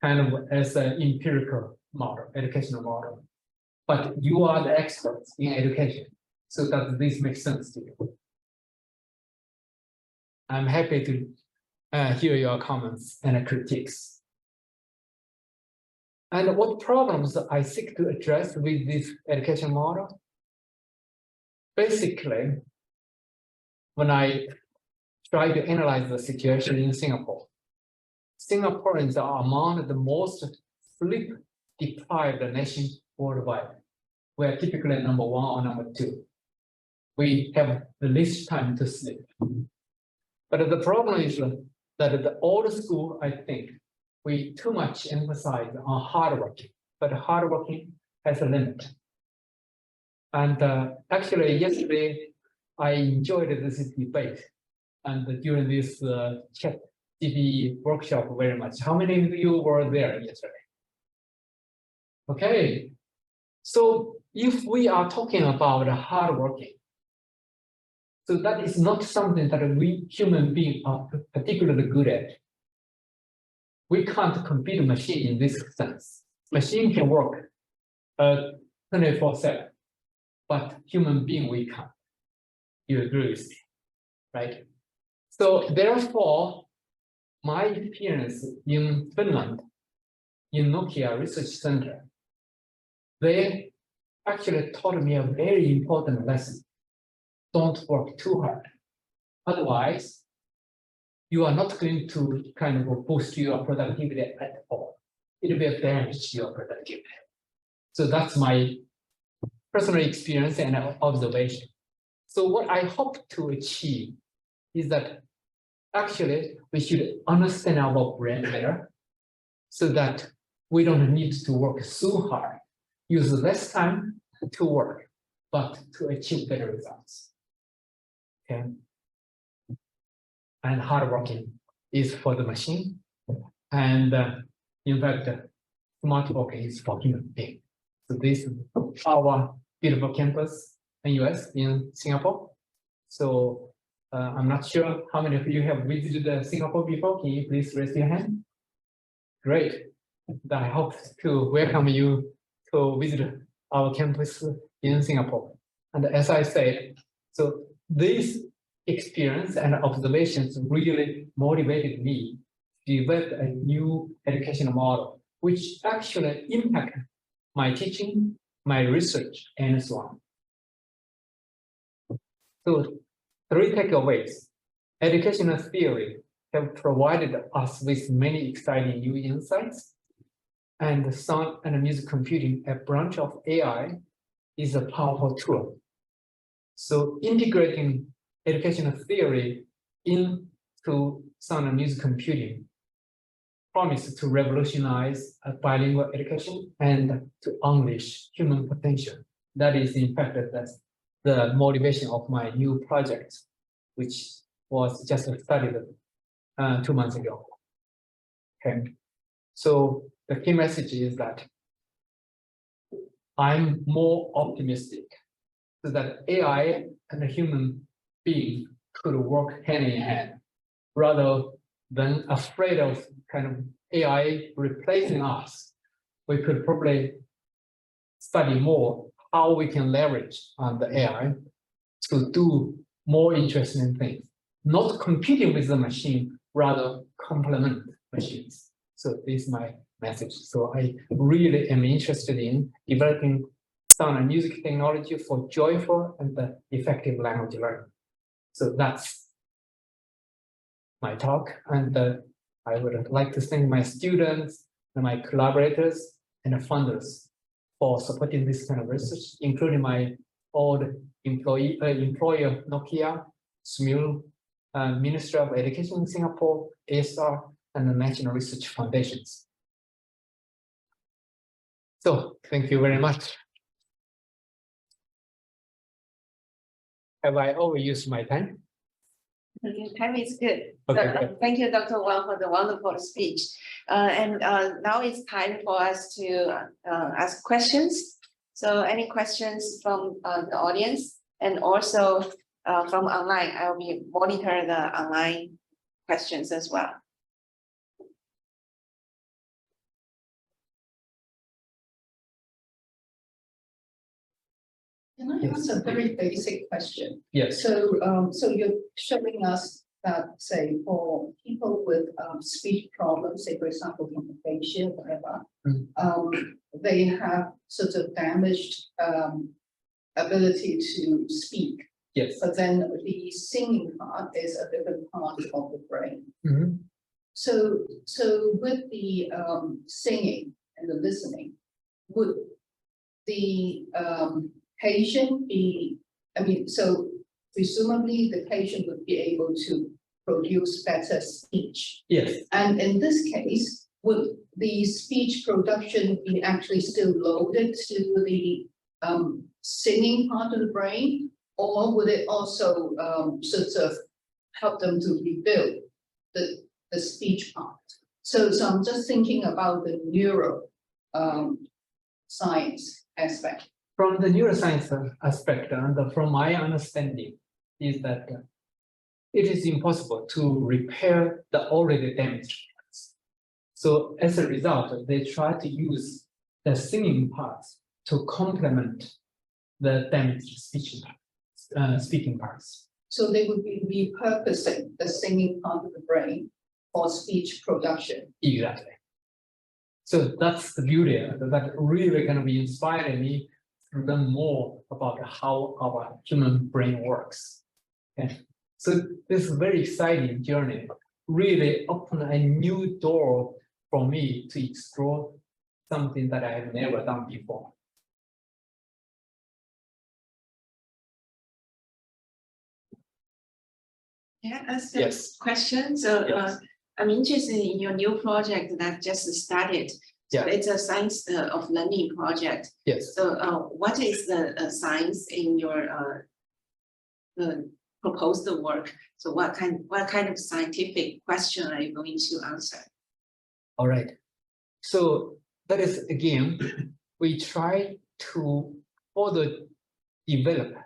S2: kind of as an empirical model, educational model. But you are the experts in education. So does this make sense to you? I'm happy to hear your comments and critiques. And what problems I seek to address with this education model? Basically, when I try to analyze the situation in Singapore, Singaporeans are among the most sleep-deprived nations worldwide. We are typically number 1 or number 2. We have the least time to sleep. But the problem is that the old school, I think, we too much emphasize on hard working, but hard working has a limit. And actually, yesterday, I enjoyed this debate and during this CITE workshop very much. How many of you were there yesterday? Okay, so if we are talking about hard working, so that is not something that we human beings are particularly good at. We can't compete with machine in this sense. Machine can work 24/7, but human being we can't. You agree with me, right? So therefore, my experience in Finland, in Nokia Research Center, they actually taught me a very important lesson. Don't work too hard. Otherwise, you are not going to kind of boost your productivity at all. It will damage your productivity. So that's my personal experience and observation. So what I hope to achieve is that actually we should understand our brain better so that we don't need to work so hard, use less time to work, but to achieve better results. Okay. And hard working is for the machine. And in fact, smart working is for human being. So this is our beautiful campus in US, in Singapore. So I'm not sure how many of you have visited Singapore before. Can you please raise your hand? Great. I hope to welcome you to visit our campus in Singapore. And as I said, so this experience and observations really motivated me to develop a new educational model, which actually impacted my teaching, my research, and so on. So 3 takeaways. Educational theory have provided us with many exciting new insights, and sound and music computing, a branch of AI, is a powerful tool. So integrating educational theory into sound and music computing promises to revolutionize bilingual education and to unleash human potential. That is, in fact, that's the motivation of my new project, which was just studied 2 months ago. Okay, so the key message is that I'm more optimistic so that AI and the human being could work hand in hand, rather than afraid of kind of AI replacing us. We could probably study more how we can leverage on the AI to do more interesting things, not competing with the machine, rather complement machines. So this is my message. So I really am interested in developing sound and music technology for joyful and effective language learning. So that's my talk. And I would like to thank my students and my collaborators and the funders for supporting this kind of research, including my old employer, Nokia, SMU, Ministry of Education in Singapore, ASR, and the national research foundations. So thank you very much. Have I overused my time?
S1: Time is good.
S2: Okay,
S1: So,
S2: good.
S1: thank you, Dr. Wang, for the wonderful speech. Now it's time for us to ask questions. So any questions from the audience, and also from online? I will be monitor the online questions as well.
S6: Can I ask a very basic question?
S2: Yes.
S6: So you're showing us that, say, for people with speech problems, say, for example, from aphasia, whatever, they have sort of damaged ability to speak.
S2: Yes.
S6: But then the singing part is a different part of the brain.
S2: Mhm.
S6: So with the singing and the listening, would the patient be, so presumably the patient would be able to produce better speech.
S2: Yes.
S6: And in this case, would the speech production be actually still loaded to the singing part of the brain, or would it also sort of help them to rebuild the speech part? So I'm just thinking about the neuro science aspect.
S2: From the neuroscience aspect, and from my understanding, is that it is impossible to repair the already damaged parts. So as a result, they try to use the singing parts to complement the damaged speaking parts.
S6: So they would be repurposing the singing part of the brain for speech production.
S2: Exactly. So that's the beauty that really going to be inspiring me to learn more about how our human brain works. Okay. So this is a very exciting journey, really opened a new door for me to explore something that I have never done before.
S1: Yeah, that's a
S2: Yes.
S1: question. So
S2: Yes.
S1: I'm interested in your new project that just started. So
S2: Yeah.
S1: it's a science of learning project.
S2: Yes.
S1: So what is the science in your proposed work? So what kind of scientific question are you going to answer?
S2: All right. So that is, again, we try to further develop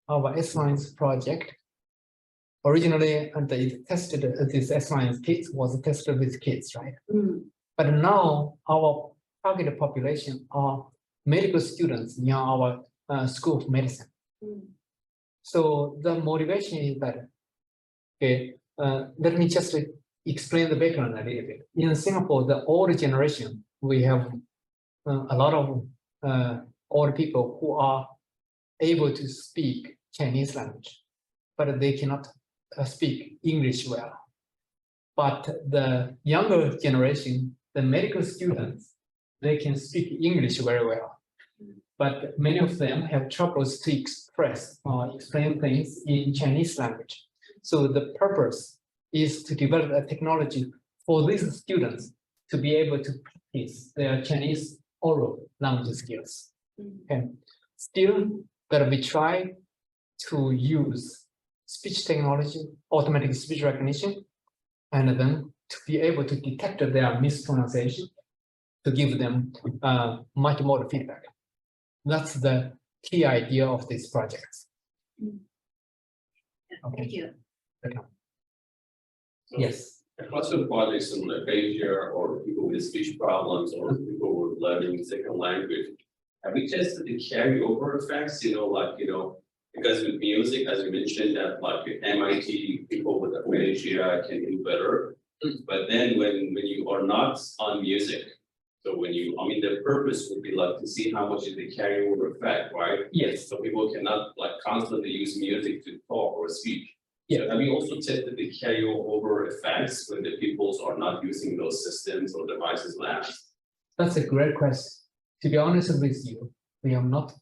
S2: our S-Lines project. Originally, it tested this S-Lines kits was tested with kids, right? But now our target population are medical students in our School of Medicine. So the motivation is that, okay, let me just explain the background a little bit. In Singapore, the older generation, we have a lot of older people who are able to speak Chinese language, but they cannot speak English well. But the younger generation, the medical students, they can speak English very well. But many of them have troubles to express or explain things in Chinese language. So the purpose is to develop a technology for these students to be able to practice their Chinese oral language skills. Okay. Still, that we try to use speech technology, automatic speech recognition, and then to be able to detect their mispronunciation, to give them much more feedback. That's the key idea of this project. Okay.
S1: Thank you.
S4: So
S2: Yes.
S4: across the projects in aphasia or people with speech problems or people with learning second language, have we tested the carryover effects? Because with music, as you mentioned, that like MIT people with aphasia can do better. But then when you are not on music, so when the purpose would be like to see how much is the carryover effect, right?
S2: Yes.
S4: So people cannot like constantly use music to talk or speak.
S2: Yeah.
S4: So have you also tested the carryover effects when the peoples are not using those systems or devices last?
S2: That's a great question. To be honest with you, we have not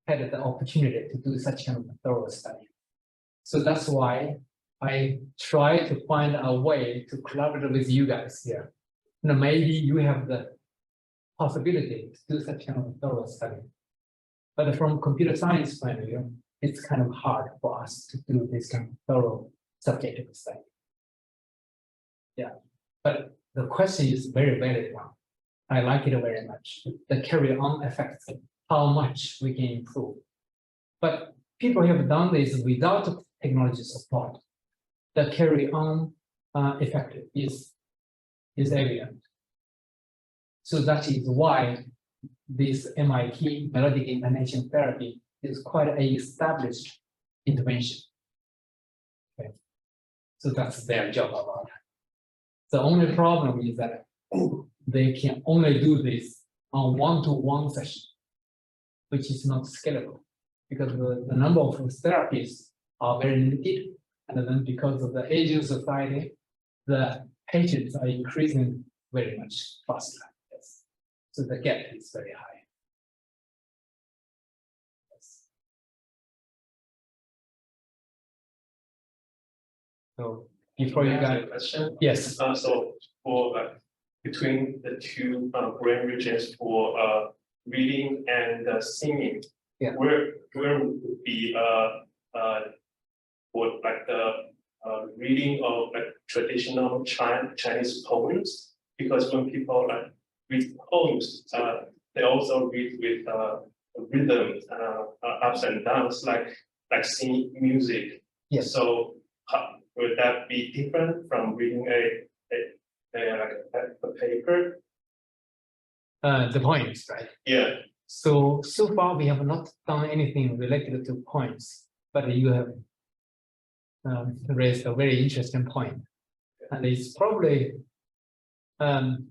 S2: had the opportunity to do such kind of thorough study. So that's why I try to find a way to collaborate with you guys here. Maybe you have the possibility to do such kind of thorough study. But from computer science point of view, it's kind of hard for us to do this kind of thorough subjective study. Yeah, but the question is very valid one. I like it very much. The carry-on effect, how much we can improve. But people have done this without technology support. The carry-on effect is evident. So that is why this MIT melodic intonation therapy is quite an established intervention. Okay. So that's their job about it. The only problem is that they can only do this on one-to-one session, which is not scalable because the number of therapists are very limited. And then because of the aging society, the patients are increasing very much faster. Yes. So the gap is very high. Yes. So before you got
S7: question.
S2: yes.
S7: So for between the two brain regions for reading and singing,
S2: Yeah.
S7: where would be for like the reading of like traditional Chinese poems? Because when people like read poems, they also read with rhythm, ups and downs, like singing music.
S2: Yes.
S7: So would that be different from reading a paper?
S2: The points, right?
S7: Yeah.
S2: So far we have not done anything related to points, but you have raised a very interesting point, and it's probably an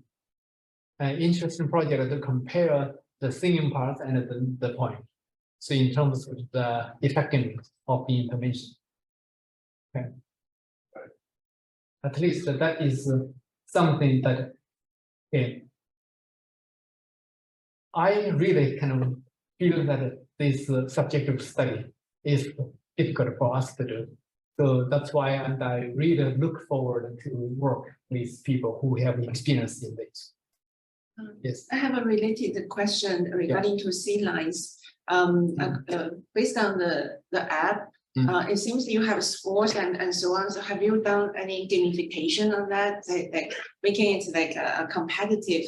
S2: interesting project to compare the singing part and the point. So in terms of the effectiveness of the intervention. Okay. At least that is something that I really kind of feel that this subjective study is difficult for us to do. So that's why I really look forward to work with people who have experience in this. Yes.
S1: I have a related question regarding to C lines. Based on the app, it seems you have scores and so on. So have you done any gamification on that? Like making it like a competitive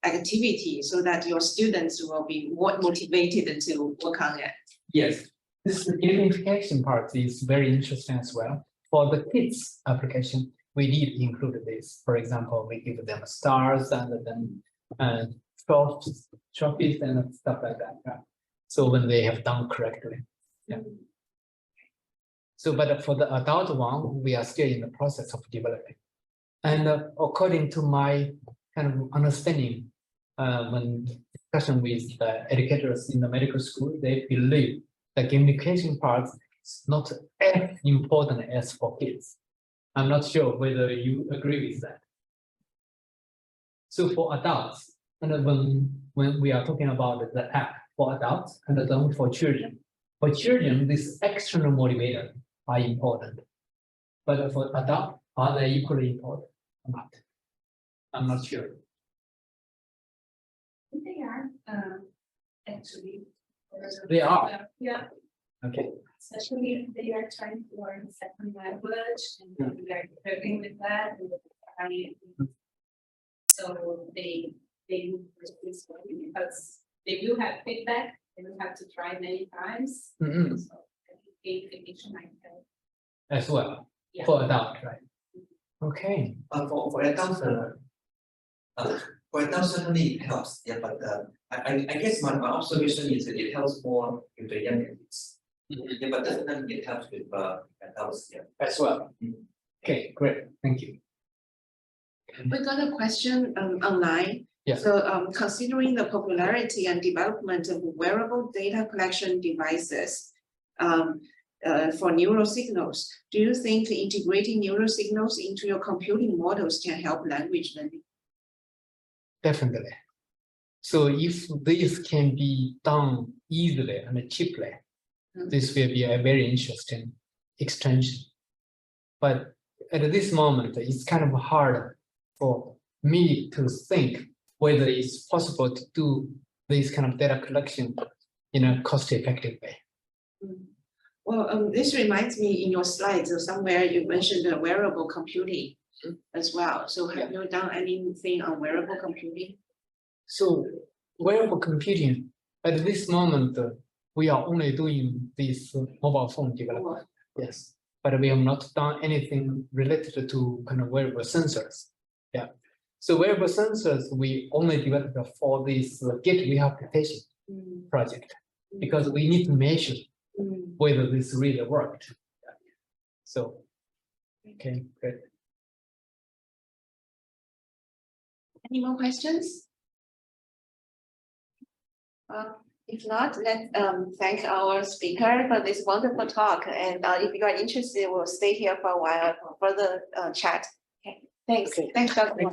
S1: activity so that your students will be more motivated to work on it?
S2: Yes, this gamification part is very interesting as well. For the kids application, we did include this. For example, we give them stars and then trophies and stuff like that. Right? So when they have done correctly. Yeah. So, but for the adult one, we are still in the process of developing. And according to my kind of understanding, when discussion with educators in the medical school, they believe the gamification part is not as important as for kids. I'm not sure whether you agree with that. So for adults, and when we are talking about the app for adults and then for children, this external motivator are important. But for adults, are they equally important or not? I'm not sure.
S5: They are actually.
S2: They are.
S5: Yeah.
S2: Okay.
S5: Especially they are trying to learn second language and they are coping with that. And so they this way because they do have feedback. They will have to try many times. So I think gamification might help.
S2: As well,
S5: Yeah.
S2: for adult, right? Okay.
S8: For adults, certainly it helps. Yeah, but I guess my observation is that it helps more with the younger kids. Yeah, but definitely it helps with adults. Yeah.
S2: As well. Okay, great. Thank you.
S1: We got a question online.
S2: Yeah.
S1: So considering the popularity and development of wearable data collection devices for neural signals, do you think integrating neural signals into your computing models can help language learning?
S2: Definitely. So if this can be done easily and cheaply, this will be a very interesting extension. But at this moment, it's kind of hard for me to think whether it's possible to do this kind of data collection in a cost-effective way.
S1: Well, this reminds me in your slides or somewhere you mentioned the wearable computing as well. So have you done anything on wearable computing?
S2: So wearable computing, at this moment, we are only doing this mobile phone development. Yes, but we have not done anything related to kind of wearable sensors. Yeah. So wearable sensors, we only developed for this gateway application project because we need to measure whether this really worked. So, okay, good.
S1: Any more questions? If not, let's thank our speaker for this wonderful talk. And if you are interested, we'll stay here for a while for further chat. Okay. Thanks.
S2: Okay.
S1: Thanks, Dr.